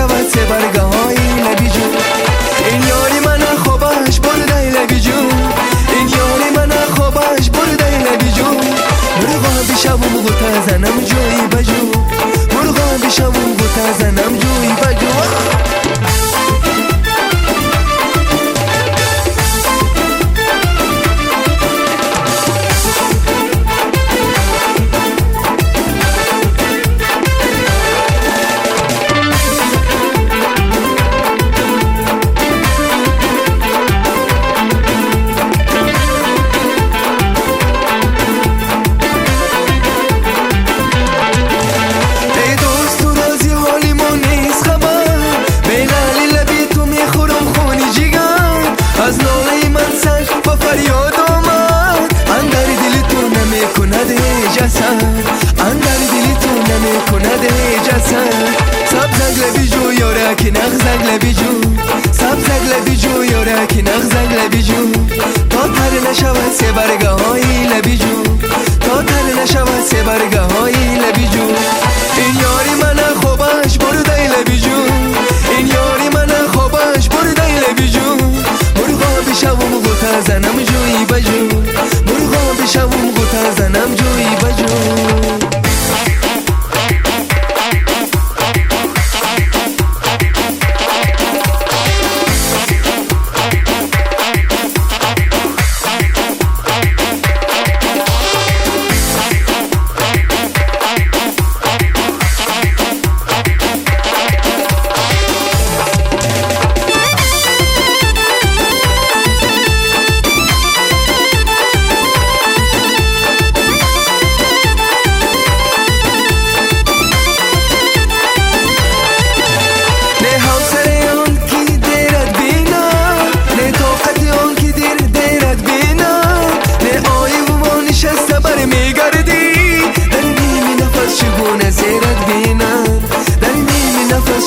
نشود سه برگاهی لبی جون. این یاری من خوابش برده لبی جون، این یاری من خوابش برده لبی جون. مرغا بیشمون غوطه زنم جوی بجون، مرغا بیشمون غوطه زنم جوی بجون. از ناله من سنگ با فریاد آمد، اندر دل تو نمی کند جسد، اندر دل تو نمی کند جسد. سبزک لبی جو یاره که نغزک لبی جو، سبزک لبی جو یاره که نغزک لبی جو. تا تر نشود سه برگه های لبی جو، تا تر نشود سه برگه های لبی جو. این یاری من خوابش برده لبی جو، این یاری من خوابش برده لبی جو. بیشمون غوطه زنم جوی بجون، مرغا بیشمون غوطه زنم جوی بجون.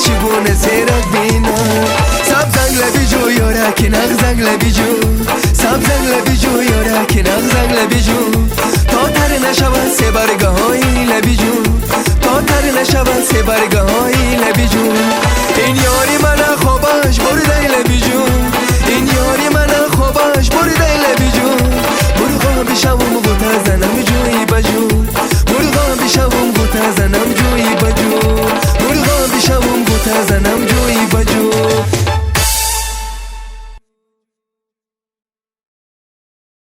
چگونه زیرت بینم سبزنگ لبی جو یاره که نغزنگ لبی جو، سبزنگ لبی جو یاره که نغزنگ لبی جو. تا تر نشود سه برگه های لبی جو، تا تر نشود سه برگه های لبی جو.